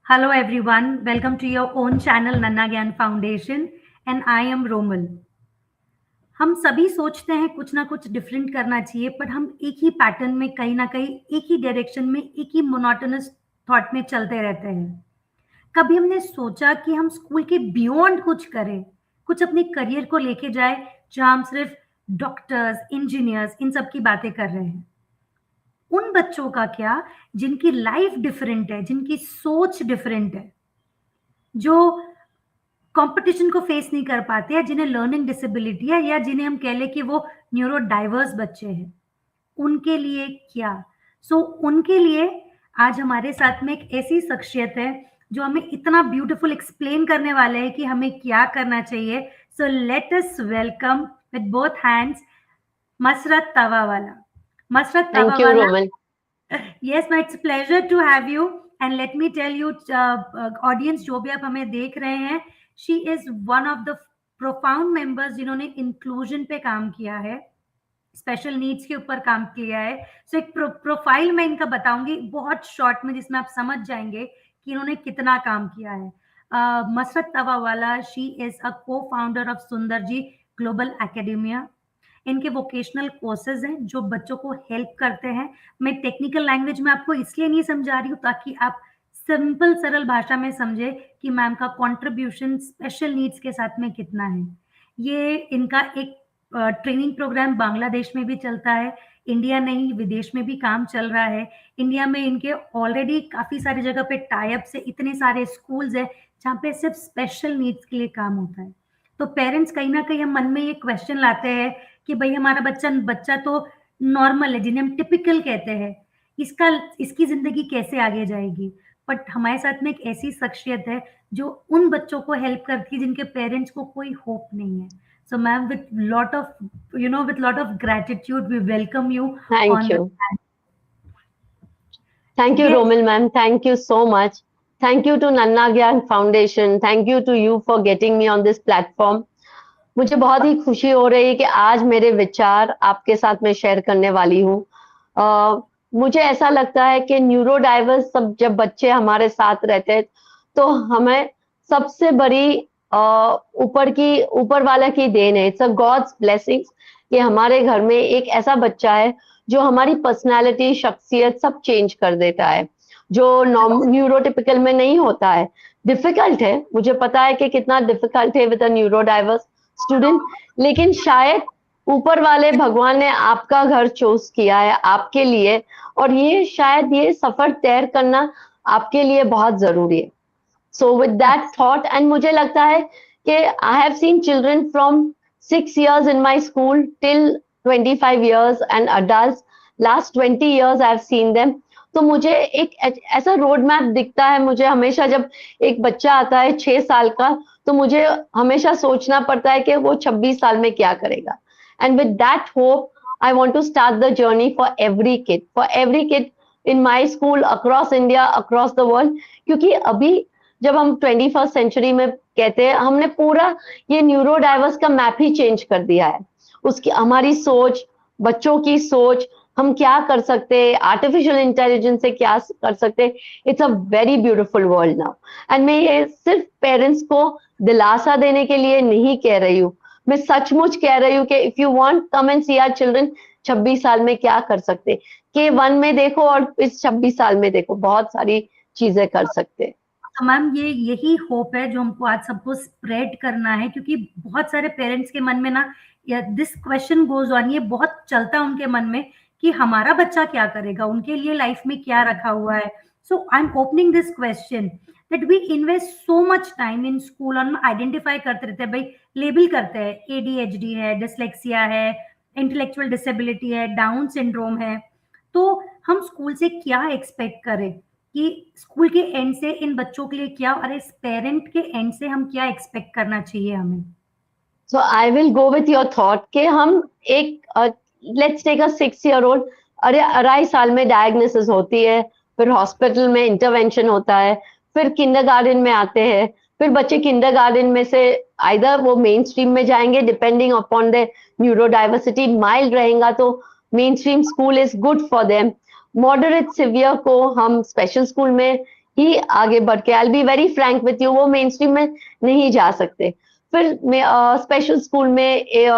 Hello everyone, welcome to your own channel Nanna Gyan Foundation and I am Romal. हम सभी सोचते हैं कुछ ना कुछ डिफरेंट करना चाहिए, पर हम एक ही पैटर्न में कहीं ना कहीं एक ही डायरेक्शन में एक ही मोनोटोनस थॉट में चलते रहते हैं. कभी हमने सोचा कि हम स्कूल के बियॉन्ड कुछ करें, कुछ अपने करियर को लेके जाए, जहां हम सिर्फ डॉक्टर्स, इंजीनियर्स इन सब की बातें कर रहे हैं. उन बच्चों का क्या जिनकी लाइफ डिफरेंट है, जिनकी सोच डिफरेंट है, जो कंपटीशन को फेस नहीं कर पाते हैं, जिन्हें लर्निंग डिसेबिलिटी है या जिन्हें हम कह लें कि वो न्यूरो डाइवर्स बच्चे हैं, उनके लिए क्या. उनके लिए आज हमारे साथ में एक ऐसी शख्सियत है जो हमें इतना ब्यूटीफुल एक्सप्लेन करने वाले हैं कि हमें क्या करना चाहिए. So let us welcome with both hands Musarrat Tawawala. Musarrat Tawawala, yes, my it's pleasure to have you and let me tell you audience जो भी आप हमें देख रहे हैं, she is one of the profound members जिन्होंने इंक्लूजन पे काम किया है, स्पेशल नीड्स के ऊपर काम किया है. सो एक प्रोफाइल मैं इनका बताऊंगी बहुत शॉर्ट में, जिसमें आप समझ जाएंगे कि इन्होंने कितना काम किया है. मसरत तवावाला, शी इज अ को founder of Sundarji global academia. इनके वोकेशनल कोर्सेज हैं जो बच्चों को हेल्प करते हैं. मैं टेक्निकल लैंग्वेज में आपको इसलिए नहीं समझा रही हूँ ताकि आप सिंपल सरल भाषा में समझे कि मैम का कंट्रीब्यूशन स्पेशल नीड्स के साथ में कितना है. ये इनका एक ट्रेनिंग प्रोग्राम बांग्लादेश में भी चलता है, इंडिया नहीं विदेश में भी काम चल रहा है. इंडिया में इनके ऑलरेडी काफी सारी जगह पे टाई अप से इतने सारे स्कूल्स है जहाँ पे सिर्फ स्पेशल नीड्स के लिए काम होता है. तो पेरेंट्स कहीं ना कहीं हम मन में ये क्वेश्चन लाते हैं कि भाई हमारा बच्चा तो नॉर्मल है, जिन्हें हम टिपिकल कहते हैं, इसकी जिंदगी कैसे आगे जाएगी. बट हमारे साथ में एक ऐसी शख्सियत है जो उन बच्चों को हेल्प करती है जिनके पेरेंट्स को कोई होप नहीं है. So ma'am, with lot of gratitude we welcome you. Thank you. Thank you, Romil ma'am. Thank you so much. Thank you to Nanna Gyan Foundation. Thank you to you for getting me on this platform. मुझे बहुत ही खुशी हो रही है कि आज मेरे विचार आपके साथ में शेयर करने वाली हूँ. मुझे ऐसा लगता है कि न्यूरो डाइवर्स सब जब बच्चे हमारे साथ रहते हैं तो हमें सबसे बड़ी ऊपर वाला की देन है. इट्स अ गॉड्स ब्लेसिंग्स कि हमारे घर में एक ऐसा बच्चा है जो हमारी पर्सनालिटी, शख्सियत सब चेंज कर देता है, जो न्यूरोटिपिकल में नहीं होता है. डिफिकल्ट है, मुझे पता है कि कितना डिफिकल्ट है with a neuro diverse student, लेकिन शायद ऊपर वाले भगवान ने आपका घर चूज किया है आपके लिए, और ये शायद ये सफर तय करना आपके लिए बहुत जरूरी है. So with that thought, and मुझे लगता है कि I have seen children from 6 years in my school till 25 years and adults last 20 years I have seen them. तो मुझे एक ऐसा रोड मैप दिखता है. मुझे हमेशा जब एक बच्चा आता है 6 साल का, तो मुझे हमेशा सोचना पड़ता है कि वो 26 साल में क्या करेगा. And with that hope I want to start the journey for every kid in my school across India, across the world. क्योंकि अभी जब हम 21st सेंचुरी में कहते हैं, हमने पूरा ये न्यूरो डाइवर्स का मैप ही चेंज कर दिया है. उसकी हमारी सोच, बच्चों की सोच, हम क्या कर सकते हैं, आर्टिफिशियल इंटेलिजेंस से क्या कर सकते हैं. It's a very beautiful world now. And मैं ये सिर्फ पेरेंट्स को दिलासा देने के लिए नहीं कह रही हूँ, मैं सचमुच कह रही हूँ कि if you want, come and see our children 26 साल में क्या कर सकते. K1 में देखो और इस 26 साल में देखो, बहुत सारी चीजें कर सकते हैं. मैम, यही होप है जो हमको आज सबको स्प्रेड करना है, क्योंकि बहुत सारे पेरेंट्स के मन में ना दिस क्वेश्चन गोज ऑन, ये बहुत चलता है उनके मन में कि हमारा बच्चा क्या करेगा, उनके लिए लाइफ में क्या रखा हुआ है. So I am opening this question that we invest so much time in school, और हम आइडेंटिफाई करते रहते हैं, भाई लेबल करते हैं, ADHD है, डिसलेक्सिया है, इंटेलेक्चुअल डिसेबिलिटी है, डाउन सिंड्रोम है. तो हम स्कूल से क्या एक्सपेक्ट करें कि स्कूल के एंड से इन बच्चों के लिए क्या, और इस पेरेंट के एंड से हम क्या एक्सपेक्ट करना चाहिए हमें. So I will go with your thought कि हम एक let's take a 6 year old, अरे 2.5 साल में डायग्नोसिस होती है, फिर हॉस्पिटल में इंटरवेंशन होता है, फिर किंडरगार्टन में आते हैं, फिर बच्चे किंडरगार्टन में से आइदर वो मेन स्ट्रीम में जाएंगे depending upon the neuro diversity. Mild रहेगा तो main stream school is good for them. Moderate severe को हम स्पेशल स्कूल में ही आगे बढ़ के, I will be very Frank with you, वो मेन स्ट्रीम में नहीं जा सकते। फिर स्पेशल स्कूल में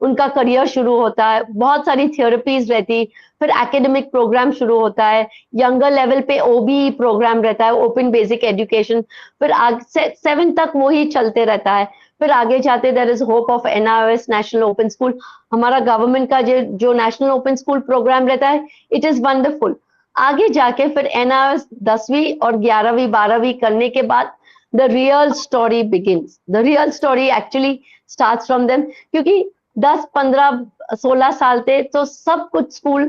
उनका करियर शुरू होता है, बहुत सारी थेरेपीज रहती, फिर एकेडमिक प्रोग्राम शुरू होता है, यंगर लेवल पे ओबी प्रोग्राम रहता है, ओपन बेसिक एजुकेशन, फिर आगे 7 तक वो ही चलते रहता है। फिर आगे जाते there is hope of NIOS, national open school, हमारा गवर्नमेंट का जो नेशनल ओपन स्कूल प्रोग्राम रहता है, इट इज वंडरफुल। आगे जाके फिर एनआईओएस 10वीं और 11वीं 12वीं करने के बाद the real story begins. The real story actually starts from them, क्योंकि 10, 15, 16 साल थे तो सब कुछ स्कूल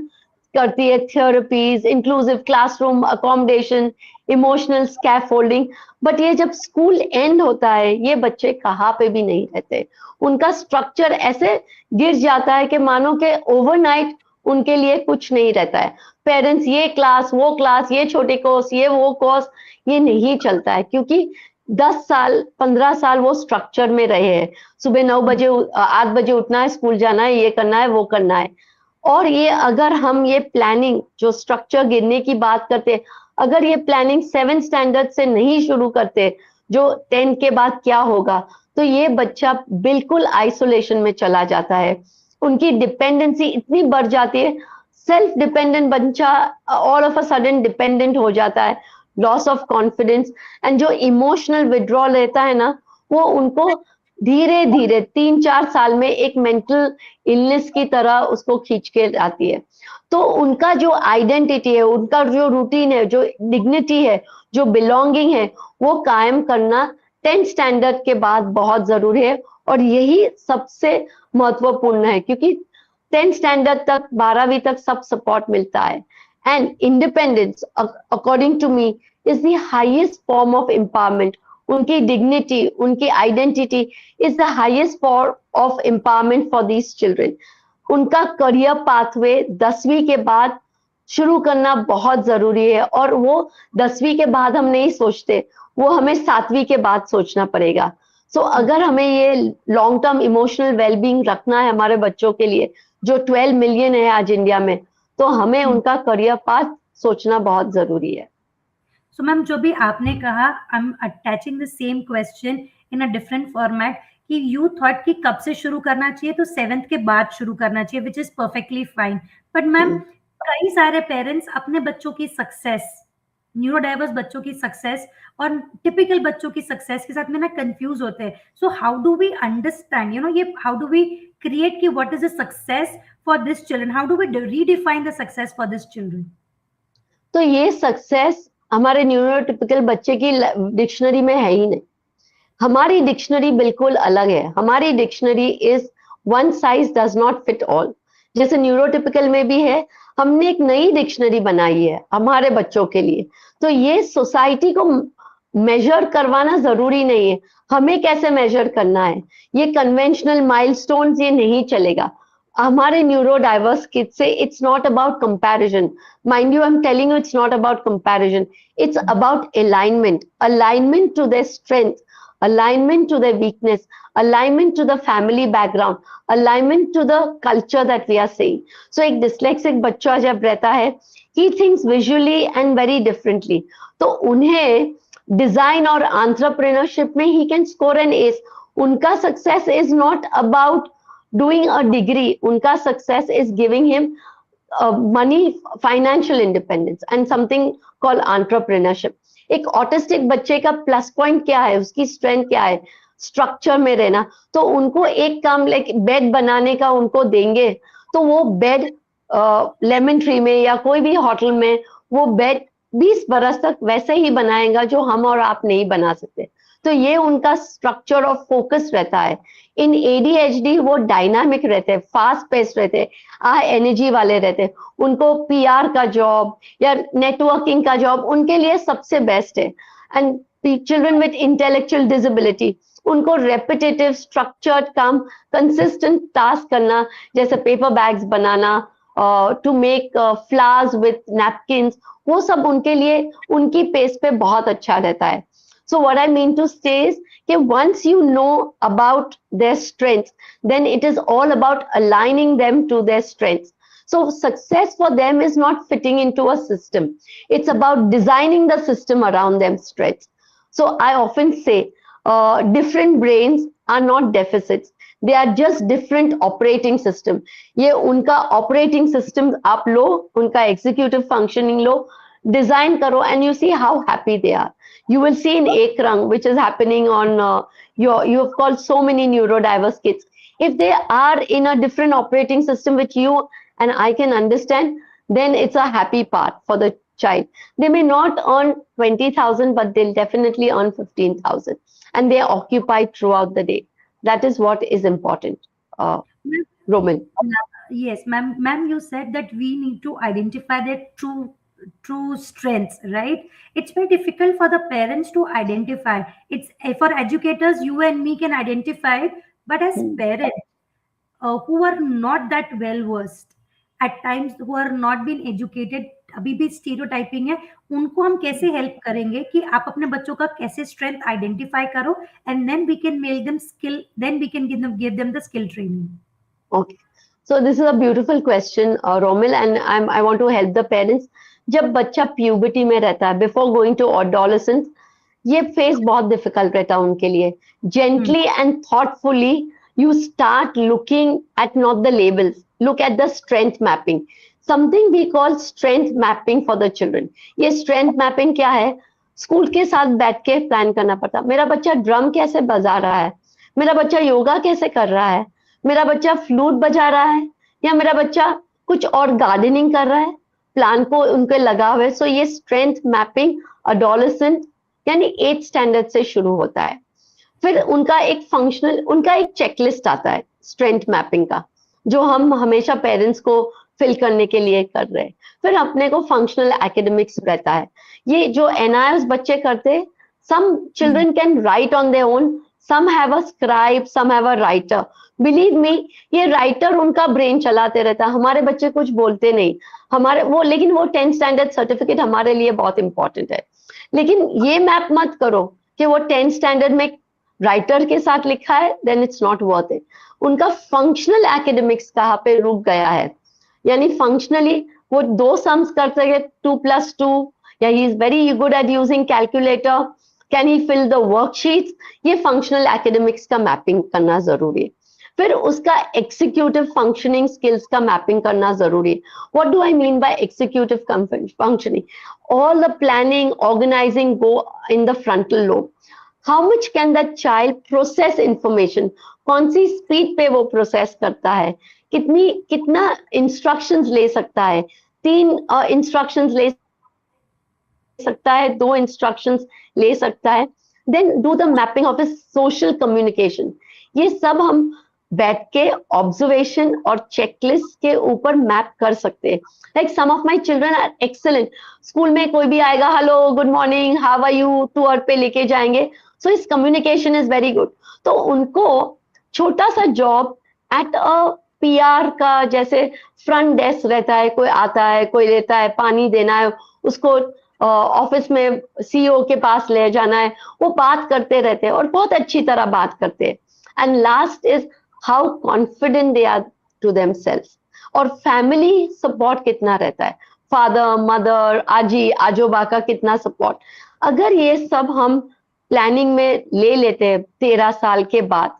करती है, therapies, inclusive classroom accommodation, emotional scaffolding. But ये जब स्कूल एंड होता है, ये बच्चे कहाँ पे भी नहीं रहते, उनका स्ट्रक्चर ऐसे गिर जाता है कि मानो के ओवरनाइट उनके लिए कुछ नहीं रहता है। पेरेंट्स ये क्लास वो क्लास, ये छोटे कोर्स ये वो कोर्स, ये नहीं चलता है, क्योंकि 10 साल 15 साल वो स्ट्रक्चर में रहे हैं। सुबह 9 बजे 8 बजे उठना है, स्कूल जाना है, ये करना है वो करना है। और ये अगर हम ये प्लानिंग जो स्ट्रक्चर गिरने की बात करते, अगर ये प्लानिंग 7 स्टैंडर्ड से नहीं शुरू करते, जो 10 के बाद क्या होगा, तो ये बच्चा बिल्कुल आइसोलेशन में चला जाता है, उनकी डिपेंडेंसी इतनी बढ़ जाती है, सेल्फ डिपेंडेंट बच्चा all of a sudden dependent हो जाता है, लॉस ऑफ कॉन्फिडेंस, एंड जो इमोशनल विड्रॉल रहता है ना, वो उनको धीरे धीरे 3-4 साल में एक मेंटल इलनेस की तरह उसको खींच के आती है। तो उनका जो आइडेंटिटी है, उनका जो रूटीन है, जो डिग्निटी है, जो बिलोंगिंग है, वो कायम करना 10th स्टैंडर्ड के बाद बहुत जरूरी है। और यही सबसे महत्वपूर्ण है, क्योंकि 10th स्टैंडर्ड तक 12वीं तक सब सपोर्ट मिलता है। And independence according to me is the highest form of empowerment. उनकी डिग्निटी, उनकी identity is the highest form of empowerment for these children. उनका करियर पाथवे 10वीं के बाद शुरू करना बहुत जरूरी है, और वो 10वीं के बाद हम नहीं सोचते, वो हमें 7वीं के बाद सोचना पड़ेगा। सो अगर हमें ये लॉन्ग टर्म इमोशनल वेलबींग रखना है हमारे बच्चों के लिए, जो 12 मिलियन है आज इंडिया में, तो हमें उनका करियर पाथ सोचना बहुत जरूरी है। सो मैम, जो भी आपने कहा, I am attaching the same question in a different format, कि यू थॉट कि कब से शुरू करना चाहिए, तो 7th के बाद शुरू करना चाहिए, which is perfectly fine. But ma'am, कई सारे पेरेंट्स अपने बच्चों की सक्सेस, न्यूरोडाइवर्स बच्चों की सक्सेस और टिपिकल बच्चों की सक्सेस के साथ में ना कंफ्यूज होते हैं। So how do we understand, ये हाउ डू वी क्रिएट कि what is a success for this children, how do we redefine the success for this children? तो ये सक्सेस हमारे न्यूरोटिपिकल बच्चे की डिक्शनरी में है ही नहीं। हमारी डिक्शनरी बिल्कुल अलग है। हमारी dictionary is one size does not fit all. जैसे न्यूरोटिपिकल में भी है, हमने एक नई डिक्शनरी बनाई है हमारे बच्चों के लिए। तो ये सोसाइटी को मेजर करवाना जरूरी नहीं है। हमें कैसे मेजर करना है, ये कन्वेंशनल माइलस्टोन्स ये नहीं चलेगा। हमारे न्यूरो डाइवर्स किड्स से it's not about comparison, mind you, I am telling you, it's not about comparison, it's about alignment, alignment to their strength, alignment to their weakness, alignment to the family background, alignment to the culture that we are seeing. So एक dyslexic बच्चा जब रहता है, he thinks visually and very differently. तो उन्हें design और entrepreneurship में he can score an ace. उनका success is not about doing a degree. उनका success is giving him money, financial independence and something called entrepreneurship. एक autistic बच्चे का plus point क्या है, उसकी स्ट्रेंथ क्या है, स्ट्रक्चर में रहना। तो उनको एक काम लाइक बेड बनाने का उनको देंगे, तो वो बेड लेमन ट्री में या कोई भी होटल में वो बेड 20 बरस तक वैसे ही बनाएगा जो हम और आप नहीं बना सकते। तो ये उनका स्ट्रक्चर ऑफ फोकस रहता है। इन एडीएचडी वो डायनामिक रहते हैं, फास्ट पेस रहते हैं, एनर्जी वाले रहते हैं। उनको पीआर का जॉब या नेटवर्किंग का जॉब उनके लिए सबसे बेस्ट है। And children with intellectual disability, उनको रेपिटेटिव स्ट्रक्चर्ड काम, कंसिस्टेंट टास्क करना, जैसे पेपर बैग्स बनाना, to make flowers with napkins, वो सब उनके लिए उनकी पेस पे बहुत अच्छा रहता है। So what I mean to say is that once you know about their strengths, then it is all about aligning them to their strengths. So success for them is not fitting into a system. It's about designing the system around them strengths. So I often say different brains are not deficits, they are just different operating system. ये उनका operating system आप लो, उनका executive functioning लो, design करो, and you see how happy they are. You will see in Ekrang, which is happening on you have called so many neurodiverse kids. If they are in a different operating system which you and I can understand, then it's a happy part for the child. They may not earn 20,000, but they'll definitely earn 15,000, and they are occupied throughout the day. That is what is important. Roman. Yes, ma'am. Ma'am, you said that we need to identify their true strengths, right? It's very difficult for the parents to identify. It's for educators, you and me can identify it, but as parents who are not that well versed, at times who are not been educated, अभी भी stereotyping है, उनको हम कैसे help करेंगे कि आप अपने बच्चों का कैसे स्ट्रेंथ आइडेंटिफाई करो, and then we can make them skill, then we can give them the skill training. Okay. So this is a beautiful question, Romil, and I want to help the parents. जब बच्चा puberty में रहता है, before going to adolescence, ये phase बहुत difficult रहता है उनके लिए. Gently and thoughtfully, you start looking at not the labels, look at the strength mapping. Something we call strength mapping for the children. ये strength mapping क्या है? School के साथ बैठ के प्लान करना पड़ता. मेरा बच्चा ड्रम कैसे बजा रहा है, मेरा बच्चा योगा कैसे कर रहा है, मेरा बच्चा फ्लूट बजा रहा है, या मेरा बच्चा कुछ और गार्डनिंग कर रहा है, प्लान को उनके लगा हुए. सो ये स्ट्रेंथ मैपिंग अडोलेसेंट यानी 8th स्टैंडर्ड से शुरू होता है. फिर उनका एक चेकलिस्ट आता है स्ट्रेंथ मैपिंग का, जो हम हमेशा पेरेंट्स को फिल करने के लिए कर रहे हैं. फिर अपने को फंक्शनल एकेडमिक्स रहता है. ये जो एनआईएस बच्चे करते, some children can write on their own, some have a scribe, some have a writer. Believe me, ये राइटर उनका ब्रेन चलाते रहता है. हमारे बच्चे कुछ बोलते नहीं, लेकिन वो 10th स्टैंडर्ड सर्टिफिकेट हमारे लिए बहुत इंपॉर्टेंट है. लेकिन ये मैप मत करो कि वो 10th स्टैंडर्ड में राइटर के साथ लिखा है, then it's not worth it. उनका फंक्शनल एकेडमिक्स कहाँ पे रुक गया है, यानी फंक्शनली वो 2 सम्स कर सके, 2+2, या he is very good at using calculator, can he fill the worksheets. ये फंक्शनल एकेडमिक्स का मैपिंग करना जरूरी है. फिर उसका एग्जीक्यूटिव फंक्शनिंग स्किल्स का मैपिंग करना जरूरी है. What do I mean by executive functioning? All the planning, organizing go in the frontal lobe. How much can the child process information, कौन सी स्पीड पे वो प्रोसेस करता है, कितना इंस्ट्रक्शंस ले सकता है, 3 इंस्ट्रक्शंस ले सकता है, 2 इंस्ट्रक्शंस ले सकता है. Then do the mapping of his social communication. ये सब हम बैठ के ऑब्जर्वेशन और चेकलिस्ट के ऊपर मैप कर सकते हैं. Like some of my children are excellent. School में कोई भी आएगा, hello, good morning, how are you, tour पे लेके जाएंगे. So his communication is very good. तो उनको छोटा सा जॉब एट अ पीआर का, जैसे फ्रंट डेस्क रहता है, कोई आता है, कोई लेता है, पानी देना है, उसको ऑफिस में सीईओ के पास ले जाना है, वो बात करते रहते हैं और बहुत अच्छी तरह बात करते हैं. And last is how confident they are to themselves. और फैमिली सपोर्ट कितना रहता है, फादर, मदर, आजी, आजोबा का कितना सपोर्ट. अगर ये सब हम प्लानिंग में ले लेते हैं 13 साल के बाद,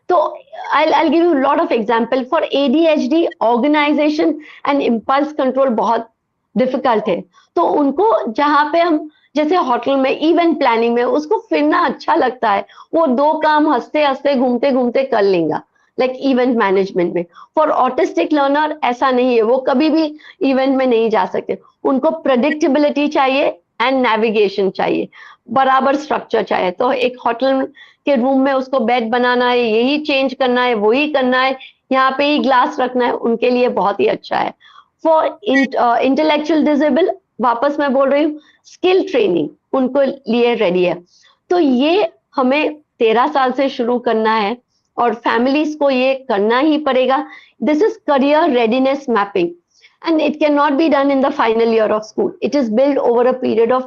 तो I'll give you a lot of example. For ADHD, organization and impulse control बहुत डिफिकल्ट है. तो उनको जहां पे हम जैसे होटल में इवेंट प्लानिंग में उसको फिरना अच्छा लगता है, वो 2 काम हंसते हंसते घूमते घूमते कर लेगा, लाइक इवेंट मैनेजमेंट में. फॉर ऑटिस्टिक लर्नर ऐसा नहीं है, वो कभी भी इवेंट में नहीं जा सकते. उनको प्रेडिक्टेबिलिटी चाहिए एंड नेविगेशन चाहिए, बराबर स्ट्रक्चर चाहिए. तो एक होटल के रूम में उसको बेड बनाना है, यही चेंज करना है, वही करना है, यहाँ पे ही ग्लास रखना है, उनके लिए बहुत ही अच्छा है. फॉर इंटेलेक्चुअल डिसेबल, वापस मैं बोल रही हूँ, स्किल ट्रेनिंग उनको लिए रेडी है. तो ये हमें 13 साल से शुरू करना है और फैमिलीज को ये करना ही पड़ेगा. This is career readiness mapping and it cannot be done in the final year of school. It is built over a period of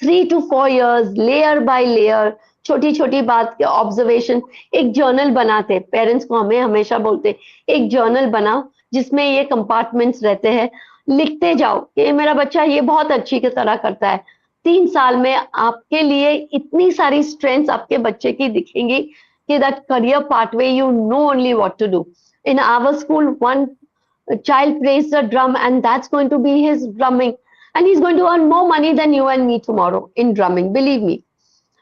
3 to 4 years, layer by layer. छोटी छोटी बात के ऑब्जर्वेशन. एक जर्नल बनाते, पेरेंट्स को हमें हमेशा बोलते एक जर्नल बनाओ जिसमें ये कंपार्टमेंट्स रहते हैं, लिखते जाओ कि मेरा बच्चा ये बहुत अच्छी की तरह करता है। 3 साल में आपके लिए इतनी सारी स्ट्रेंथ्स आपके बच्चे की दिखेंगी कि that career pathway you know only what to do. In our school one child plays the drum and that's going to be his drumming, and he's going to earn more money than you and me tomorrow in drumming, believe me.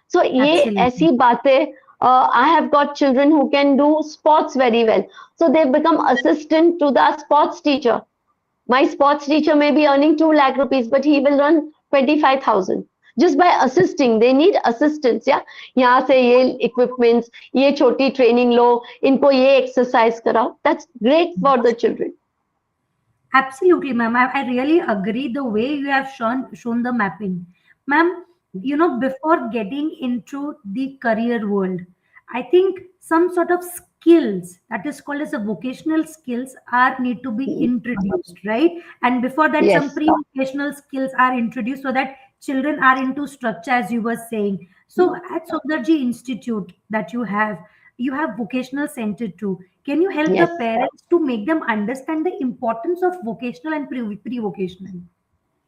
So ये Absolutely. ऐसी बातें, I have got children who can do sports very well, so they've become assistant to the sports teacher. My sports teacher may be earning 2 lakh rupees, but he will earn 25,000 just by assisting. They need assistance. Yeah, यहाँ से ये equipments, ये छोटी training लो, इनको ये exercise कराओ. That's great for the children. Absolutely, ma'am. I really agree the way you have shown the mapping. Ma'am, before getting into the career world, I think some sort of skills that is called as a vocational skills are need to be introduced, right? And before that, some Yes, pre-vocational skills are introduced so that children are into structure, as you were saying. So at Sunderji Institute that you have vocational center too. Can you help the yes. parents to make them understand the importance of vocational and pre-vocational?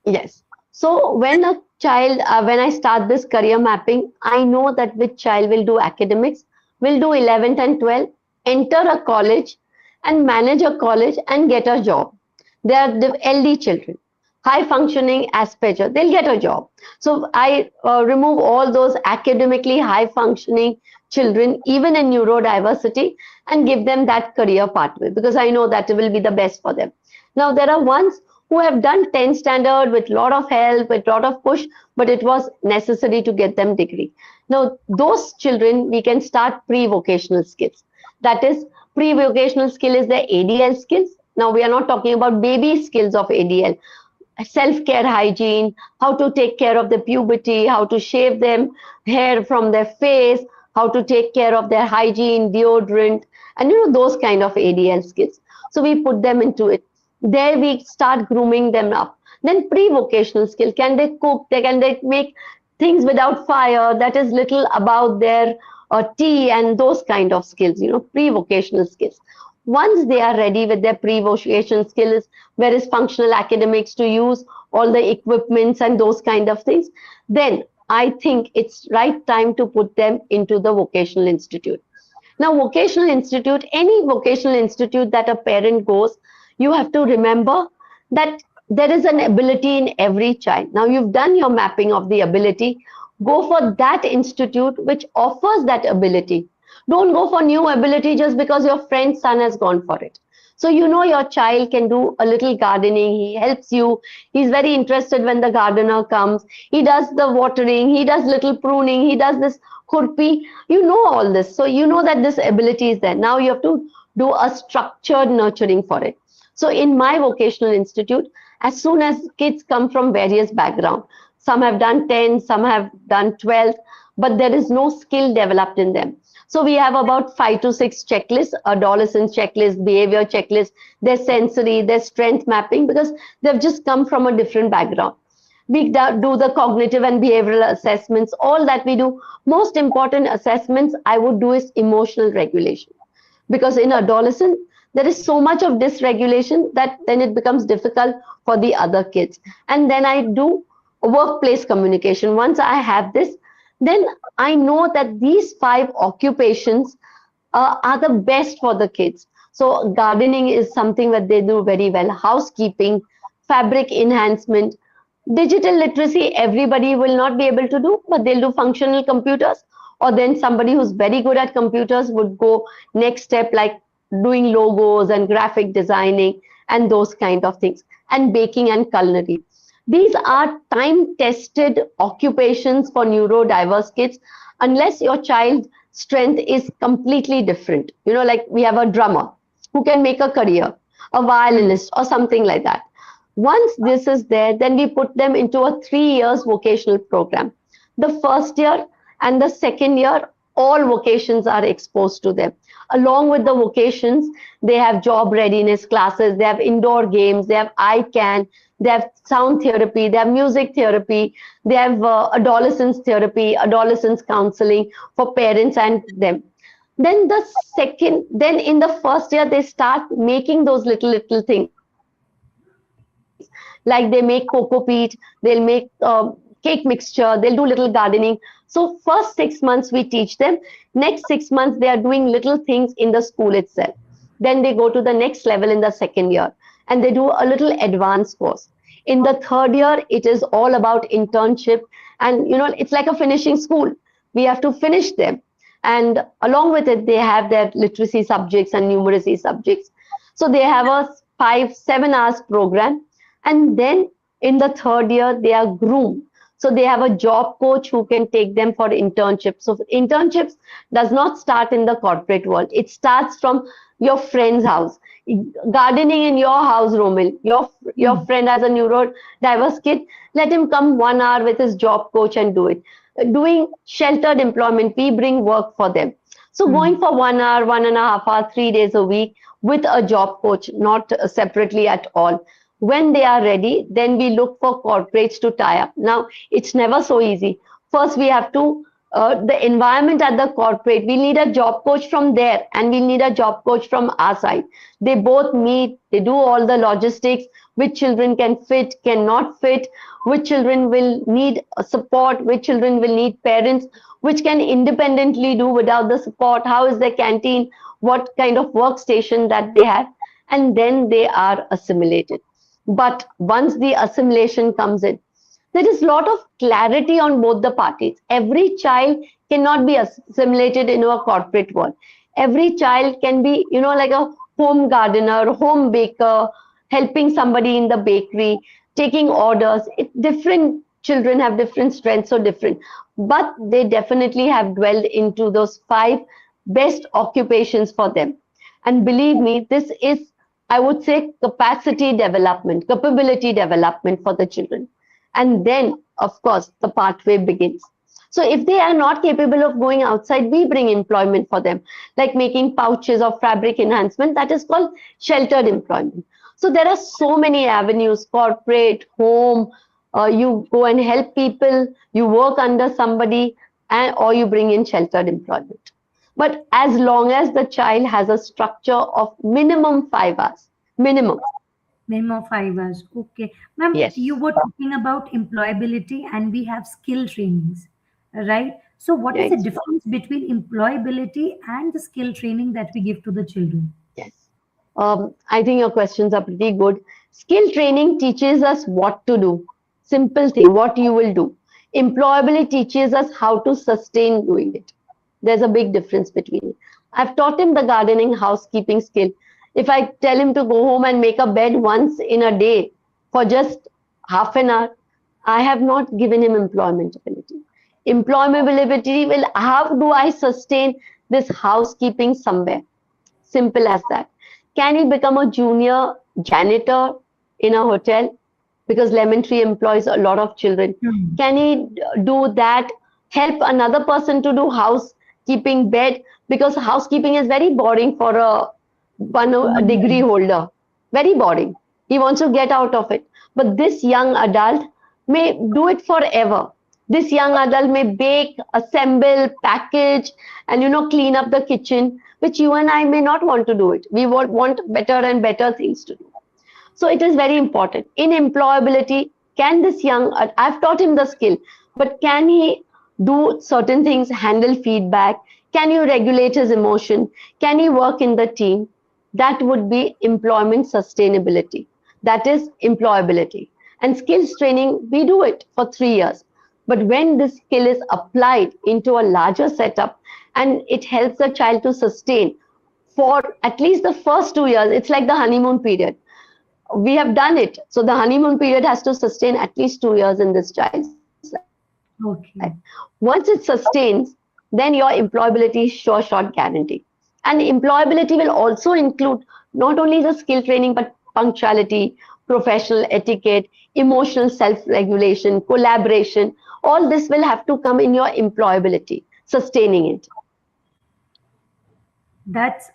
Yes. So when a child, when I start this career mapping, I know that which child will do academics, will do 11th and 12th, enter a college and manage a college and get a job. They are the LD children, high functioning Asperger, they'll get a job. So I remove all those academically high functioning children, even in neurodiversity, and give them that career pathway because I know that will be the best for them. Now, there are ones who have done 10th standard with lot of help, with lot of push, but it was necessary to get them degree. Now, those children, we can start pre-vocational skills. That is, pre-vocational skill is the ADL skills. Now, we are not talking about baby skills of ADL. Self-care hygiene, how to take care of the puberty, how to shave them hair from their face, how to take care of their hygiene, deodorant, and those kind of ADL skills. So we put them into it. There we start grooming them up. Then pre-vocational skill, can they cook, can they make things without fire, that is little about their tea and those kind of skills, pre-vocational skills. Once they are ready with their pre-vocational skills, where is functional academics to use all the equipments and those kind of things, then I think it's right time to put them into the vocational institute. Now, vocational institute, any vocational institute that a parent goes, you have to remember that there is an ability in every child. Now, you've done your mapping of the ability. Go for that institute which offers that ability. Don't go for new ability just because your friend's son has gone for it. So your child can do a little gardening. He helps you. He's very interested when the gardener comes. He does the watering. He does little pruning. He does this khurpi. All this. So that this ability is there. Now you have to do a structured nurturing for it. So in my vocational institute, as soon as kids come from various backgrounds, some have done 10, some have done 12, but there is no skill developed in them. So we have about 5 to 6 checklists, adolescence checklist, behavior checklist, their sensory, their strength mapping, because they've just come from a different background. We do the cognitive and behavioral assessments, all that we do. Most important assessments I would do is emotional regulation. Because in adolescence, there is so much of dysregulation that then it becomes difficult for the other kids. And then I do workplace communication. Once I have this, then I know that these 5 occupations are the best for the kids. So gardening is something that they do very well. Housekeeping, fabric enhancement, digital literacy, everybody will not be able to do, but they'll do functional computers. Or then somebody who's very good at computers would go next step, like doing logos and graphic designing and those kind of things, and baking and culinary. These are time-tested occupations for neurodiverse kids, unless your child's strength is completely different. Like we have a drummer who can make a career, a violinist or something like that. Once this is there, then we put them into a 3 years vocational program. The first year and the second year, all vocations are exposed to them. Along with the vocations, they have job readiness classes, they have indoor games, they have ICANN, they have sound therapy, they have music therapy, they have adolescence therapy, adolescence counseling for parents and them. Then then in the first year, they start making those little things. Like they make cocoa peat, they'll make cake mixture, they'll do little gardening. So first 6 months we teach them. Next 6 months they are doing little things in the school itself. Then they go to the next level in the second year and they do a little advanced course. In the third year, it is all about internship, and it's like a finishing school. We have to finish them, and along with it they have their literacy subjects and numeracy subjects. So they have a 5-7 hours program, and then in the third year they are groomed. So they have a job coach who can take them for internships. So internships does not start in the corporate world. It starts from your friend's house. Gardening in your house, Romil. Your friend has a neurodiverse kid. Let him come 1 hour with his job coach and do it. Doing sheltered employment, we bring work for them. So going for 1 hour, 1.5 hours, 3 days a week with a job coach, not separately at all. When they are ready, then we look for corporates to tie up. Now, it's never so easy. First, we have to, the environment at the corporate, we need a job coach from there and we need a job coach from our side. They both meet, they do all the logistics, which children can fit, cannot fit, which children will need support, which children will need parents, which can independently do without the support, how is their canteen, what kind of workstation that they have, and then they are assimilated. But once the assimilation comes in, there is a lot of clarity on both the parties. Every child cannot be assimilated into a corporate world. Every child can be, like a home gardener, home baker, helping somebody in the bakery, taking orders. Different children have different strengths, so different. But they definitely have dwelled into those 5 best occupations for them. And believe me, this is, I would say, capacity development, capability development for the children. And then, of course, the pathway begins. So if they are not capable of going outside, we bring employment for them, like making pouches or fabric enhancement. That is called sheltered employment. So there are so many avenues, corporate, home, you go and help people, you work under somebody, or you bring in sheltered employment. But as long as the child has a structure of minimum 5 hours, minimum. Minimum of 5 hours. Okay. Ma'am, Yes. you were talking about employability and we have skill trainings, right? So what is the Right. difference between employability and the skill training that we give to the children? Yes. I think your questions are pretty good. Skill training teaches us what to do. Simple thing, what you will do. Employability teaches us how to sustain doing it. There's a big difference between it. I've taught him the gardening, housekeeping skill. If I tell him to go home and make a bed once in a day for just half an hour, I have not given him employmentability. Employmentability will, how do I sustain this housekeeping somewhere? Simple as that. Can he become a junior janitor in a hotel? Because Lemon Tree employs a lot of children. Can he do that? Help another person to do housekeeping bed? Because housekeeping is very boring for a degree holder. Very boring. He wants to get out of it. But this young adult may do it forever. This young adult may bake, assemble, package, and clean up the kitchen, which you and I may not want to do it. We want better and better things to do. So it is very important. In employability, can this I've taught him the skill, but can he do certain things, handle feedback? Can you regulate his emotion? Can he work in the team? That would be employment sustainability. That is employability. And skills training, we do it for 3 years. But when this skill is applied into a larger setup and it helps the child to sustain for at least the first 2 years, it's like the honeymoon period. We have done it. So the honeymoon period has to sustain at least 2 years in this child's life. Okay. Once it sustains, then your employability is sure shot guarantee. And employability will also include not only the skill training, but punctuality, professional etiquette, emotional self-regulation, collaboration. All this will have to come in your employability, sustaining it. That's,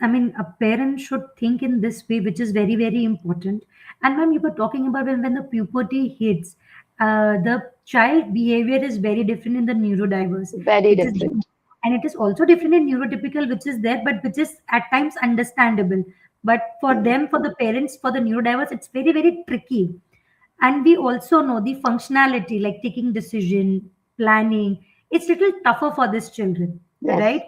a parent should think in this way, which is very, very important. And ma'am, you were talking about when the puberty hits, the child behavior is very different in the neurodiverse. Very It is different. and it is also different in neurotypical, which is there, but which is at times understandable. But for them, for the parents, for the neurodiverse, it's very, very tricky. And we also know the functionality, like taking decision, planning, it's little tougher for these children, Yes. right?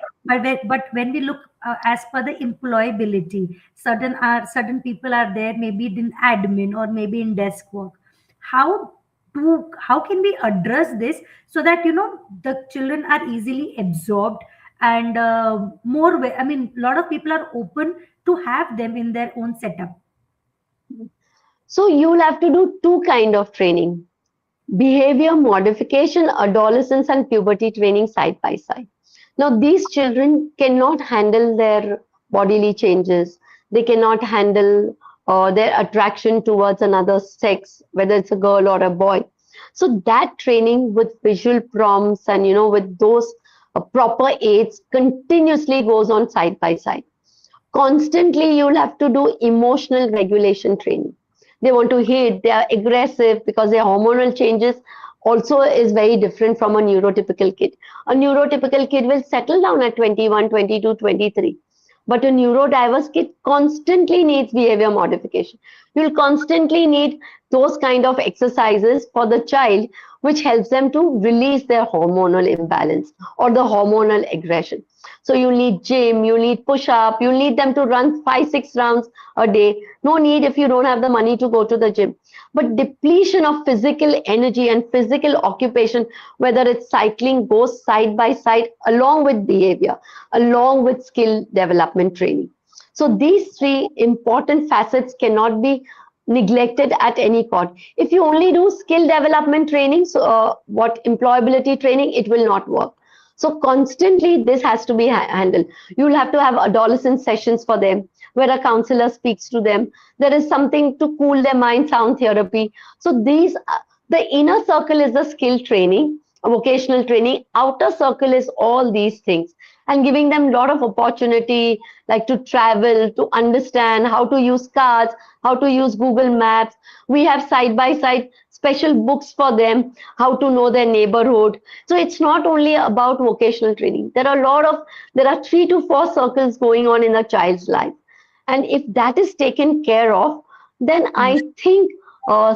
But when we look as per the employability, certain people are there, maybe in admin or maybe in desk work. How can we address this so that the children are easily absorbed and more way, I mean, a lot of people are open to have them in their own setup. So you'll have to do two kind of training: behavior modification, adolescence and puberty training side by side. Now, these children cannot handle their bodily changes. They cannot handle their attraction towards another sex, whether it's a girl or a boy. So that training with visual prompts and with those proper aids continuously goes on side by side. Constantly, you'll have to do emotional regulation training. They want to hit, they are aggressive because their hormonal changes also is very different from a neurotypical kid. A neurotypical kid will settle down at 21, 22, 23. But a neurodiverse kid constantly needs behavior modification. You'll constantly need those kind of exercises for the child, which helps them to release their hormonal imbalance or the hormonal aggression. So you need gym, you need push up, you need them to run 5, 6 rounds a day. No need if you don't have the money to go to the gym. But depletion of physical energy and physical occupation, whether it's cycling, goes side by side along with behavior, along with skill development training. So these three important facets cannot be neglected at any cost. If you only do skill development training, so what employability training, it will not work. So constantly this has to be handled. You'll have to have adolescent sessions for them where a counselor speaks to them. There is something to cool their mind, sound therapy. So these, the inner circle is the skill training, vocational training. Outer circle is all these things, and giving them a lot of opportunity, like to travel, to understand how to use cards, how to use Google Maps. We have side by side special books for them, how to know their neighborhood. So it's not only about vocational training. There are 3 to 4 circles going on in a child's life. And if that is taken care of, then I think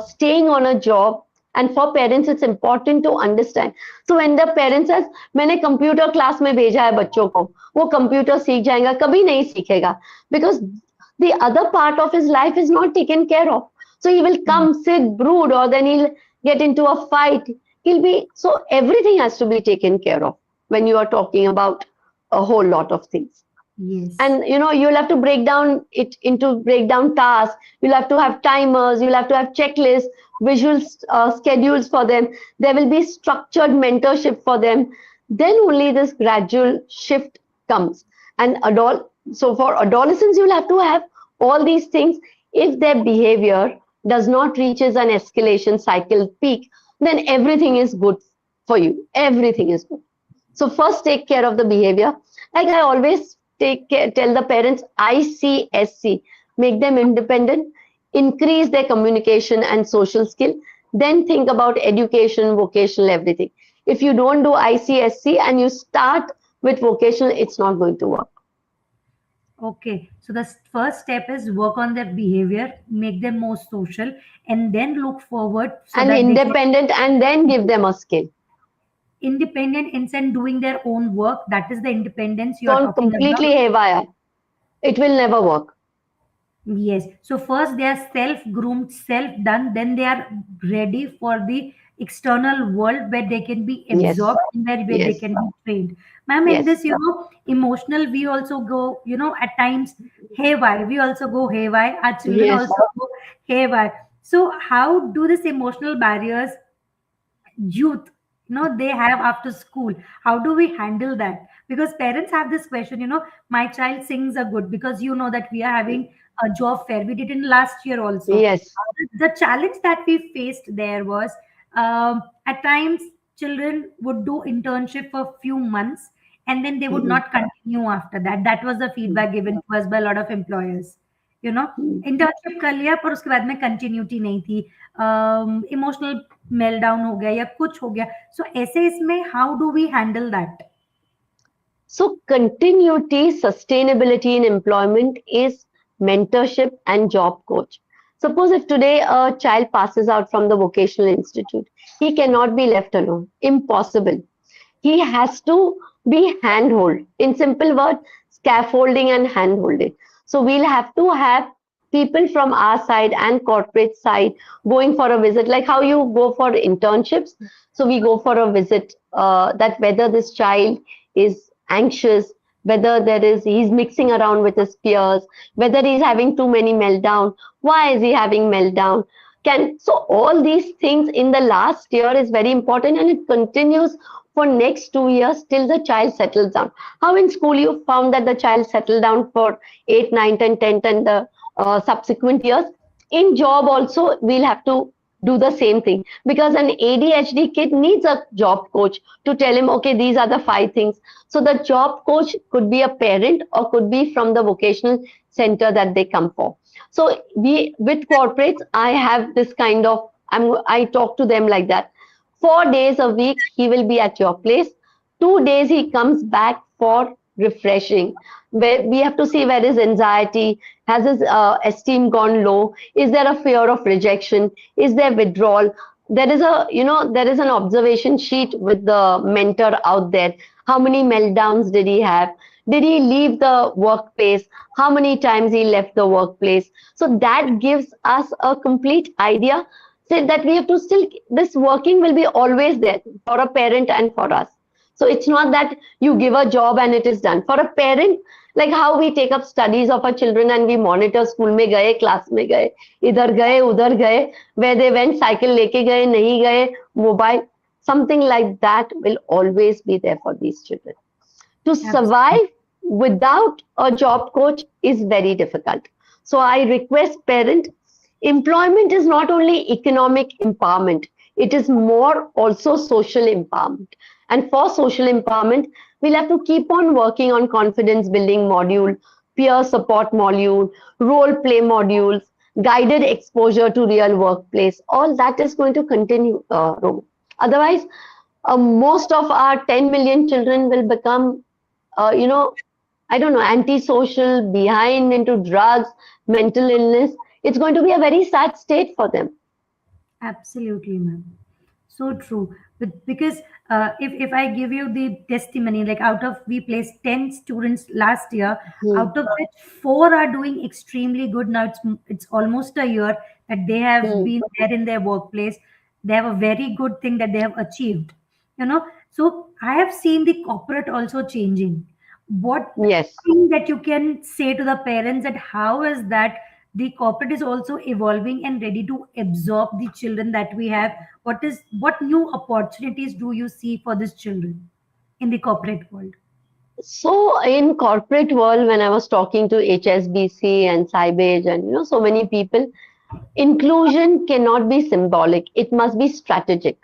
staying on a job, and for parents, it's important to understand. So when the parent says, मैंने computer class में भेजा है बच्चों को, वो computer सीख जाएगा, कभी नहीं सीखेगा, because the other part of his life is not taken care of. So he will come, sit, brood, or then he'll get into a fight. So everything has to be taken care of when you are talking about a whole lot of things. Yes. And you'll have to break down tasks. You'll have to have timers. You'll have to have checklists, visual schedules for them. There will be structured mentorship for them. Then only this gradual shift comes. And so for adolescents, you'll have to have all these things. If their behavior does not reaches an escalation cycle peak, then everything is good for you. Everything is good. So first take care of the behavior. Like I always tell the parents, ICSC, make them independent, increase their communication and social skill, then think about education, vocational, everything. If you don't do ICSC and you start with vocational, it's not going to work. Okay, so the first step is work on their behavior, make them more social, and then look forward so and that independent, and then give them a skill. Independent in sense doing their own work. That is the independence you are Don't talking completely about. haywire. It will never work. Yes. So first they are self-groomed, self-done, then they are ready for the external world where they can be absorbed and where they can be trained. Ma'am, in this, emotional, we also go, at times haywire. We also go haywire. Our children also go haywire. So how do these emotional barriers youth they have after school, how do we handle that? Because parents have this question, my child sings a good, because that we are having a job fair, we did in last year also. Yes. The challenge that we faced there was, at times children would do internship for a few months and then they would not continue after that. That was the feedback given to us by a lot of employers. Internship कर लिया पर उसके बाद में continuity नहीं थी, emotional mail down हो गया या कुछ हो गया. सो ऐसे इसमें how do we handle that? So continuity, sustainability in employment is mentorship and job coach. Suppose if today a child passes out from the vocational institute, he cannot be left alone. Impossible. He has to be handhold. In simple words, scaffolding and handholding. So we'll have to have people from our side and corporate side going for a visit, like how you go for internships. So we go for a visit, that whether this child is anxious, whether he's mixing around with his peers, whether he's having too many meltdown, why is he having meltdown? So all these things in the last year is very important, and it continues for next 2 years till the child settles down. How in school you found that the child settled down for 8, 9, 10, 10, and the subsequent years. In job also, we'll have to do the same thing, because an ADHD kid needs a job coach to tell him, okay, these are the 5 things. So the job coach could be a parent or could be from the vocational center that they come for. So with corporates, I have this kind of, I talk to them like that. 4 days a week, he will be at your place. 2 days he comes back for refreshing, where we have to see where his anxiety, has his esteem gone low, is there a fear of rejection, is there withdrawal. There is an observation sheet with the mentor out there. How many meltdowns did he have? Did he leave the workplace? How many times he left the workplace? So that gives us a complete idea, so that we have to still, this working will be always there for a parent and for us. So it's not that you give a job and it is done. For a parent, like how we take up studies of our children and we monitor, school में गए, class में गए, इधर गए, उधर गए, where they went, cycle लेके गए, नहीं गए, mobile, something like that will always be there for these children. To survive without a job coach is very difficult. So I request parent, employment is not only economic empowerment, it is more also social empowerment. And for social empowerment, we'll have to keep on working on confidence building module, peer support module, role play modules, guided exposure to real workplace. All that is going to continue, Roman. Otherwise, most of our 10 million children will become, I don't know, antisocial, behind into drugs, mental illness. It's going to be a very sad state for them. Absolutely, ma'am. So true. Because if I give you the testimony, like out of, we placed 10 students last year, out of which 4 are doing extremely good. Now it's almost a year that they have been there in their workplace. They have a very good thing that they have achieved. So I have seen the corporate also changing. What thing that you can say to the parents, that how is that the corporate is also evolving and ready to absorb the children that we have? What new opportunities do you see for these children in the corporate world? So in corporate world, when I was talking to HSBC and Cybage and so many people, inclusion cannot be symbolic. It must be strategic.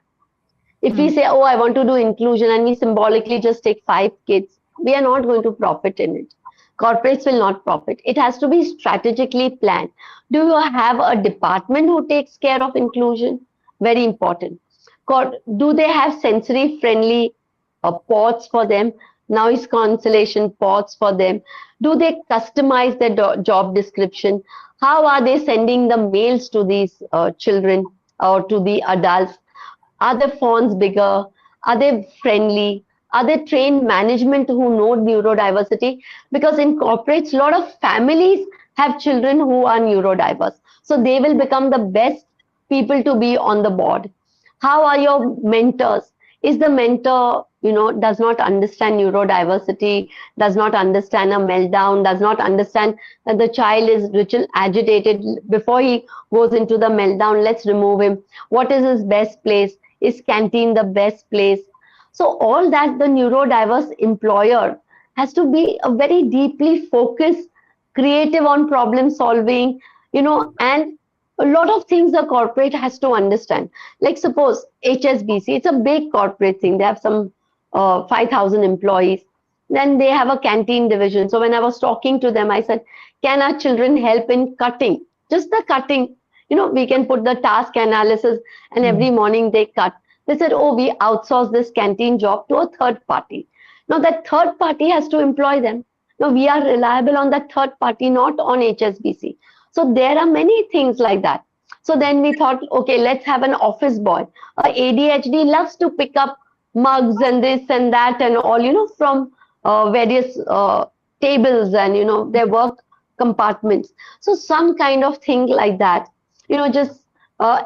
If we say, oh, I want to do inclusion, and we symbolically just take 5 kids, we are not going to profit in it. Corporates will not profit. It has to be strategically planned. Do you have a department who takes care of inclusion? Very important. Do they have sensory friendly pods for them? Noise cancellation pods for them? Do they customize their job description? How are they sending the mails to these children or to the adults? Are the fonts bigger? Are they friendly? Are they trained management who know neurodiversity? Because in corporates, a lot of families have children who are neurodiverse. So they will become the best people to be on the board. How are your mentors? Is the mentor, does not understand neurodiversity, does not understand a meltdown, does not understand that the child is little agitated before he goes into the meltdown? Let's remove him. What is his best place? Is canteen the best place? So all that, the neurodiverse employer has to be a very deeply focused, creative on problem solving, and a lot of things the corporate has to understand. Like suppose HSBC, it's a big corporate thing. They have some 5,000 employees. Then they have a canteen division. So when I was talking to them, I said, can our children help in cutting? Just the cutting. We can put the task analysis and every morning they cut. They said, oh, we outsource this canteen job to a third party. Now that third party has to employ them. Now we are reliable on that third party, not on HSBC. So there are many things like that. So then we thought, okay, let's have an office boy. ADHD loves to pick up mugs and this and that and all, from various tables and, their work compartments. So some kind of thing like that, just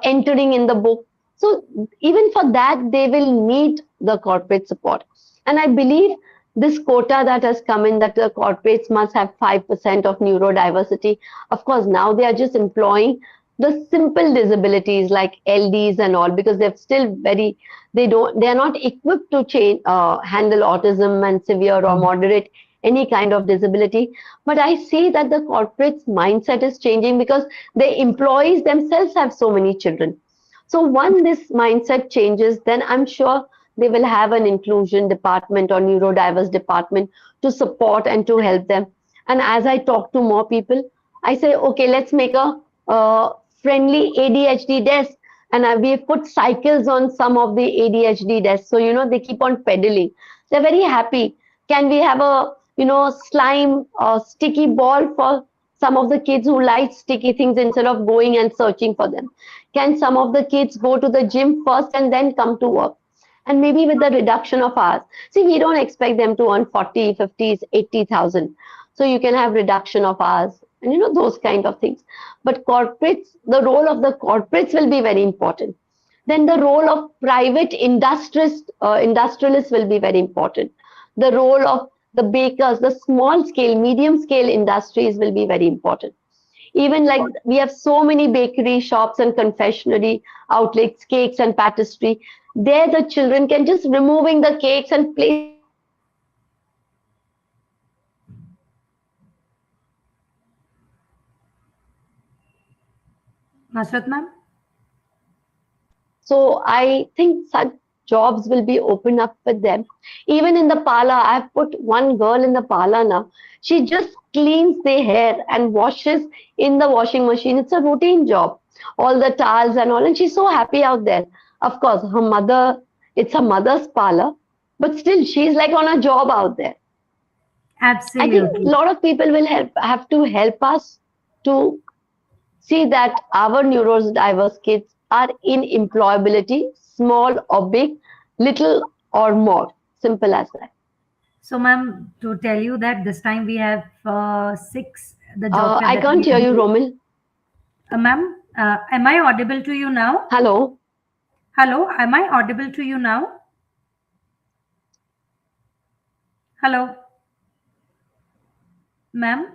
entering in the book. So even for that, they will need the corporate support. And I believe this quota that has come in, that the corporates must have 5% of neurodiversity. Of course, now they are just employing the simple disabilities like LDs and all, because they're still they are not equipped to handle autism and severe or moderate, any kind of disability. But I see that the corporate's mindset is changing because the employees themselves have so many children. So once this mindset changes, then I'm sure they will have an inclusion department or neurodiverse department to support and to help them. And as I talk to more people, I say, okay, let's make a friendly ADHD desk. And we put cycles on some of the ADHD desks. So, they keep on pedaling. They're very happy. Can we have a, slime or sticky ball for some of the kids who like sticky things instead of going and searching for them? Can some of the kids go to the gym first and then come to work? And maybe with the reduction of hours. See, we don't expect them to earn 40, 50, 80,000. So you can have reduction of hours and, those kind of things. But corporates, the role of the corporates will be very important. Then the role of private industrialists will be very important. The role of the bakers, the small scale, medium scale industries will be very important. Even like we have so many bakery shops and confectionery outlets, cakes and pastry. There the children can just removing the cakes and placing them on the table and eating them. So that is very important. Then the role of Masarrat ma'am? So I think such jobs will be opened up with them. Even in the parlor, I've put one girl in the parlor now. She just cleans the hair and washes in the washing machine. It's a routine job. All the towels and all, and she's so happy out there. Of course, it's her mother's parlor, but still she's like on a job out there. I think a Absolutely. lot of people will have to help us to see that our neurodiverse kids are in employability, small or big, little or more. Simple as that. So, ma'am, to tell you that this time we have six, the job fair I that can't we hear are you, doing. Romil. Ma'am, am I audible to you now? Hello. Hello, am I audible to you now? Hello, ma'am,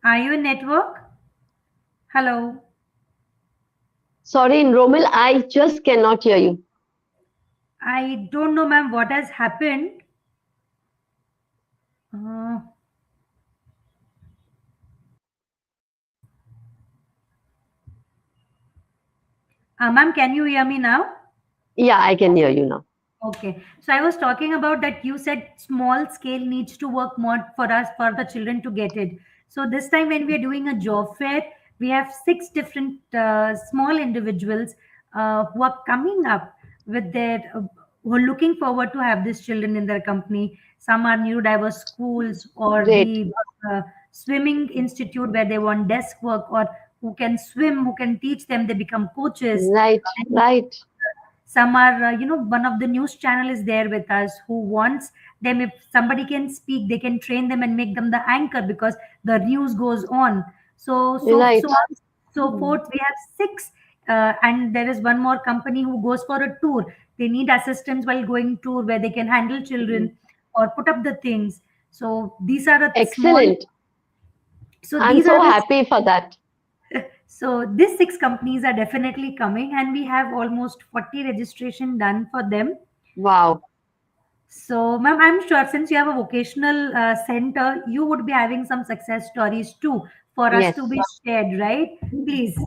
are you in network? Hello, Sorry, Romil, I just cannot hear you. I don't know, ma'am, what has happened. Uh, ma'am, can you hear me now? Yeah, I can hear you now. Okay. So I was talking about that you said small scale needs to work more for us, for the children to get it. So this time when we are doing a job fair, we have six different small individuals who are coming up with who are looking forward to have these children in their company. Some are neurodiverse schools or Great. the swimming institute where they want desk work, or who can swim, who can teach them, they become coaches. Right, right. Some are one of the news channel is there with us who wants them, if somebody can speak, they can train them and make them the anchor because the news goes on. So Right. on, so forth, we have six. And there is one more company who goes for a tour. They need assistance while going tour where they can handle children or put up the things. So these are the small, Excellent. so I'm these are so the happy for that. so these six companies are definitely coming, and we have almost 40 registration done for them. Wow. So, ma'am, I'm sure since you have a vocational center, you would be having some success stories too for us to Yes. be shared, right? Please.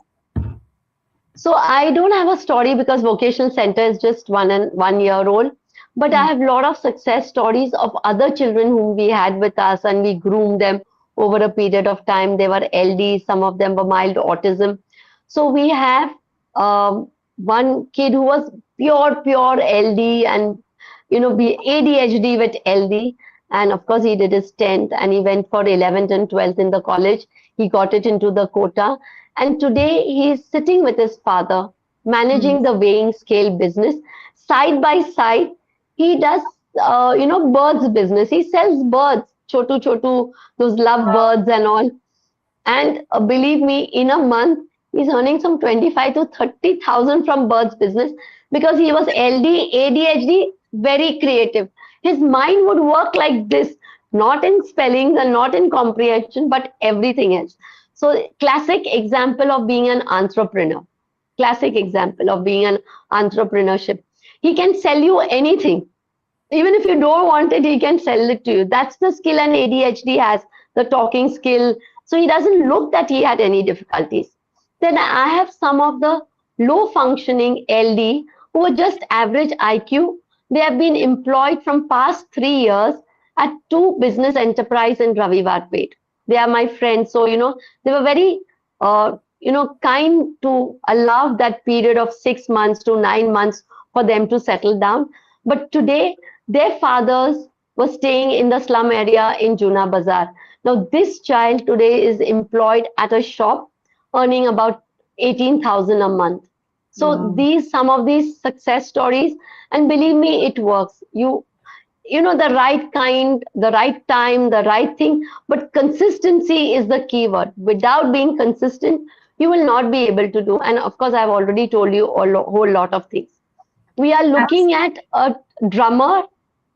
So I don't have a story because vocational center is just 1 year old, but I Hmm. have a lot of success stories of other children whom we had with us and we groomed them over a period of time. They were LD, some of them were mild autism. So we have one kid who was pure LD and be ADHD with LD. And of course, he did his 10th and he went for 11th and 12th in the college. He got it into the quota. And today he's sitting with his father, Hmm. managing the weighing scale business. Side by side, he does, birds business. He sells birds, chotu chotu, those love Wow. birds and all. And believe me, in a month, he's earning some 25 to 30,000 from birds business because he was LD, ADHD, very creative. His mind would work like this, not in spellings and not in comprehension, but everything else. So, classic example of being an entrepreneur. Classic example of being an entrepreneurship. He can sell you anything. Even if you don't want it, he can sell it to you. That's the skill an ADHD has, the talking skill. So he doesn't look that he had any difficulties. Then I have some of the low functioning LD who are just average IQ. They have been employed from past 3 years at two business enterprise in Ravivarpet. They are my friends. So, they were very, kind to allow that period of 6 months to 9 months for them to settle down. But today, their fathers were staying in the slum area in Juna Bazar. Now, this child today is employed at a shop, earning about 18,000 a month. So Wow. these some of these success stories, and believe me, it works. The right kind, the right time, the right thing, but consistency is the key word. Without being consistent, you will not be able to do. And of course, I've already told you whole lot of things. We are looking at a drummer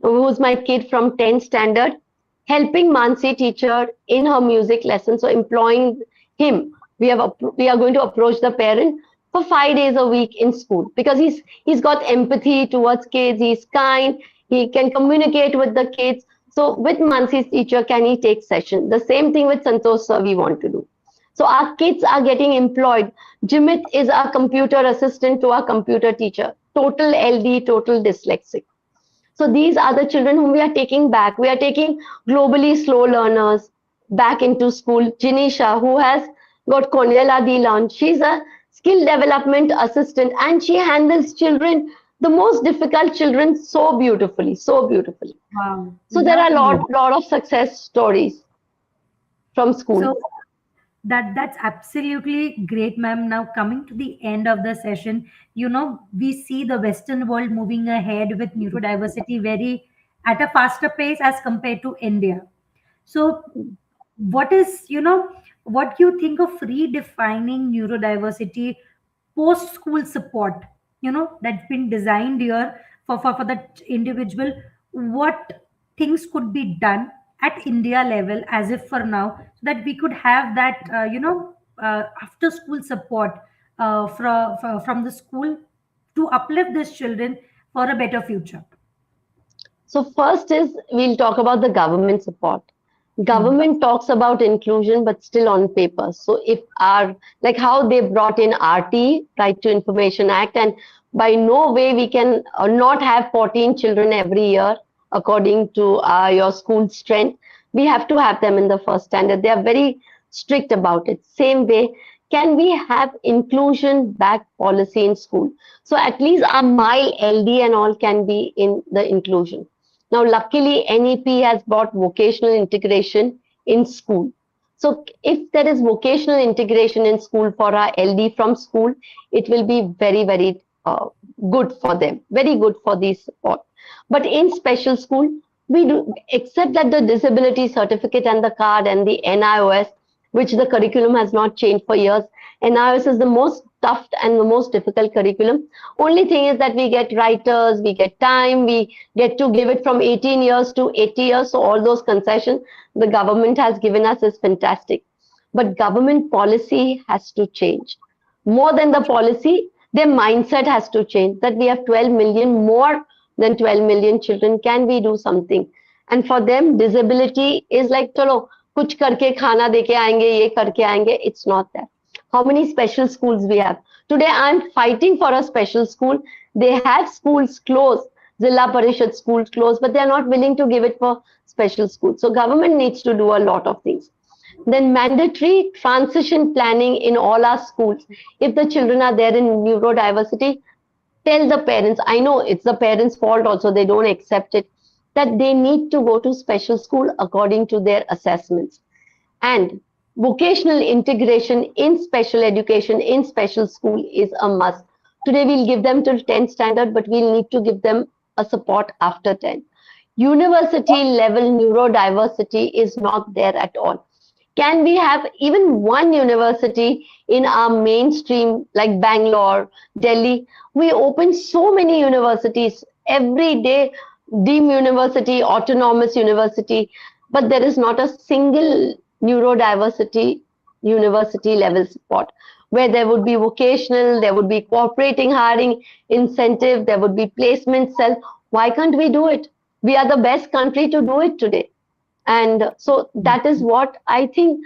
who's my kid from 10th standard, helping Mansi teacher in her music lesson. So employing him, we are going to approach the parent for 5 days a week in school because he's got empathy towards kids. He's kind. He can communicate with the kids. So with Mansi's teacher, can he take session? The same thing with Santosh sir we want to do. So our kids are getting employed. Jimit is our computer assistant to our computer teacher. Total LD, total dyslexic. So these are the children whom we are taking back. We are taking globally slow learners back into school. Jinisha, who has got Cornelia D learn, she's a skill development assistant and she handles children, the most difficult children, so beautifully, so beautifully. Wow. So there are Lovely. lot of success stories from school. So that's absolutely great, ma'am. Now, coming to the end of the session, we see the Western world moving ahead with neurodiversity very at a faster pace as compared to India. So, what is, what do you think of redefining neurodiversity post school support, that's been designed here for that individual? What things could be done at India level as if for now, so that we could have that, after school support from the school to uplift these children for a better future? So first is we'll talk about the government support. Hmm. Government talks about inclusion, but still on paper. So if our like how they brought in RT, Right to Information Act, and by no way we can not have 14 children every year according to your school strength. We have to have them in the first standard. They are very strict about it. Same way, can we have inclusion back policy in school? So at least our mile LD and all can be in the inclusion. Now, luckily, NEP has brought vocational integration in school. So, if there is vocational integration in school for our LD from school, it will be very, very good for them, very good for these support. But in special school, we do, except that the disability certificate and the card and the NIOS, which the curriculum has not changed for years. NIOS is the most tough and the most difficult curriculum. Only thing is that we get writers, we get time, we get to give it from 18 years to 80 years. So all those concessions the government has given us is fantastic. But government policy has to change. More than the policy, their mindset has to change that we have 12 million, more than 12 million children. Can we do something? And for them, disability is like, chalo, kuch karke khana deke aayenge, ye karke aayenge. It's not that. How many special schools we have? Today, I'm fighting for a special school. They have schools closed, Zilla Parishad schools closed, but they are not willing to give it for special schools. So government needs to do a lot of things. Then mandatory transition planning in all our schools. If the children are there in neurodiversity, tell the parents, I know it's the parents' fault also, they don't accept it, that they need to go to special school according to their assessments. And vocational integration in special education, in special school is a must. Today we'll give them till 10th standard, but we'll need to give them a support after 10. University level neurodiversity is not there at all. Can we have even one university in our mainstream like Bangalore, Delhi? We open so many universities every day, deemed university, autonomous university, but there is not a single neurodiversity university level support where there would be vocational, there would be cooperating hiring incentive, there would be placement cell. Why can't we do it? We are the best country to do it today. And so that is what I think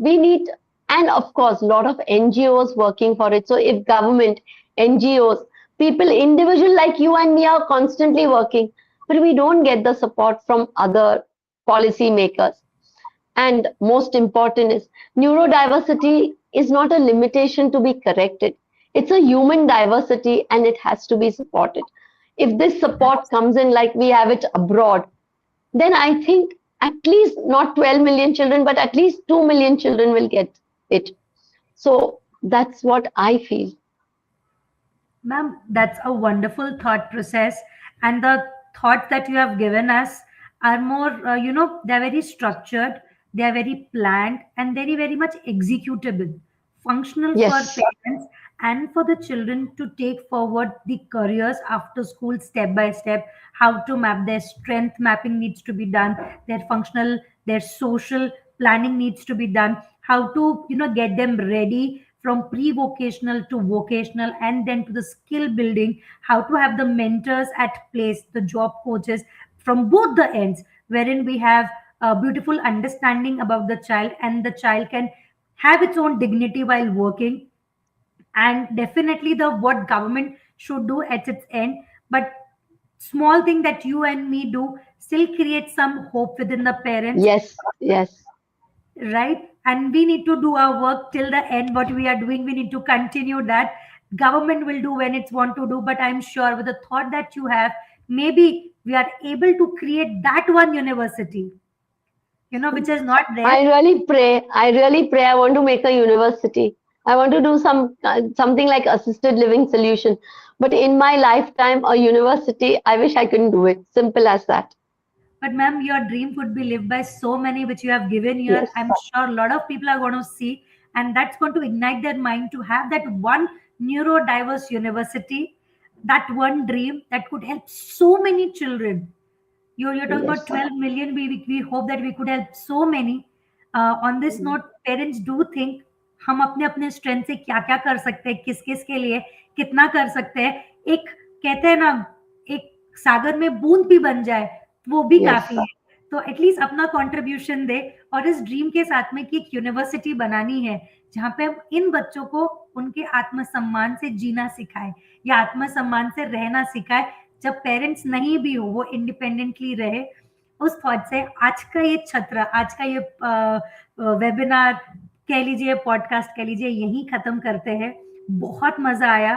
we need. And of course, a lot of NGOs working for it. So if government, NGOs, people, individual like you and me are constantly working, but we don't get the support from other policy makers. And most important is neurodiversity is not a limitation to be corrected. It's a human diversity and it has to be supported. If this support comes in like we have it abroad, then I think at least not 12 million children, but at least 2 million children will get it. So that's what I feel. Ma'am, that's a wonderful thought process. And the thoughts that you have given us are more, they're very structured, they are very planned, and very, very much executable, functional for Yes, parents and for the children to take forward the careers after school step by step, how to map their strength mapping needs to be done, their functional, their social planning needs to be done, how to, get them ready from pre-vocational to vocational and then to the skill building, how to have the mentors at place, the job coaches from both the ends, wherein we have a beautiful understanding about the child and the child can have its own dignity while working. And definitely the what government should do at its end, but small thing that you and me do still creates some hope within the parents, yes, yes, right? And we need to do our work till the end. What we are doing, we need to continue that. Government will do when it's want to do, but I'm sure with the thought that you have, maybe we are able to create that one university, which is not there. I really pray. I really pray. I want to make a university. I want to do something like assisted living solution. But in my lifetime, a university, I wish I could do it. Simple as that. But ma'am, your dream could be lived by so many which you have given here. Yes, I'm sure a lot of people are going to see, and that's going to ignite their mind to have that one neurodiverse university, that one dream that could help so many children. You're talking about yes, 12 million. We hope that we could help so many. On this note, parents do think हम अपने अपने strength से क्या क्या कर सकते हैं, किस किस के लिए कितना कर सकते हैं. एक कहते हैं ना, एक सागर में बूंद भी बन जाए वो भी काफी yes, है. तो एटलीस्ट अपना कंट्रीब्यूशन दे और इस ड्रीम के साथ में कि एक यूनिवर्सिटी बनानी है जहाँ पे हम इन बच्चों को उनके आत्मसम्मान से जीना सिखाए या आत्मसम्मान से रहना सिखाए. जब पेरेंट्स नहीं भी हो वो इंडिपेंडेंटली रहे. उस थॉट से आज का ये छत्र, आज का ये वेबिनार कह लीजिए, पॉडकास्ट कह लीजिए, यहीं खत्म करते हैं. बहुत मजा आया.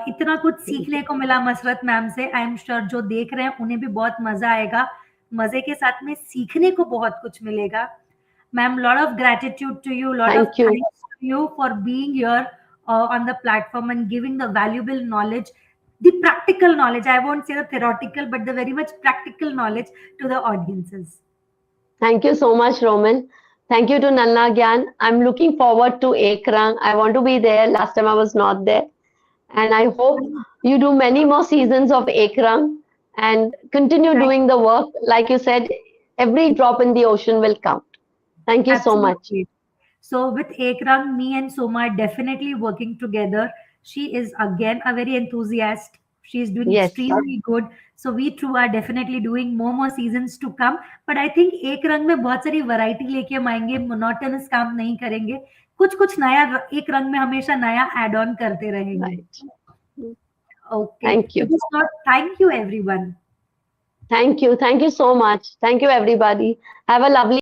इतना कुछ सीखने को मिला मसरत मैम से. आई एम श्योर जो देख रहे हैं उन्हें भी बहुत मजा आएगा. मजे के साथ में सीखने को बहुत कुछ मिलेगा. Ma'am, lot of gratitude to you, lot of thank you. thanks to you for being here on the platform and giving the valuable knowledge, the practical knowledge. I won't say the theoretical, but the very much practical knowledge to the audiences. Thank you so much, Roman. Thank you to Nanna Gyan. I'm looking forward to Ekrang. I want to be there. Last time I was not there. And I hope you do many more seasons of Ekrang and continue doing the work. Like you said, every drop in the ocean will count. Thank you so much. Absolutely. So with Ekrang, me and Soma are definitely working together. She is again a very enthusiast. She is doing Yes, extremely good. So we two are definitely doing more seasons to come. But I think एक रंग में बहुत सारी variety लेके हम आएंगे. Monotonous काम नहीं करेंगे. कुछ कुछ नया, एक रंग में हमेशा नया ऐड ऑन करते रहेंगे. right. Okay. Thank you. Thank you everyone. Thank you. Thank you so much. Thank you, everybody. Have a lovely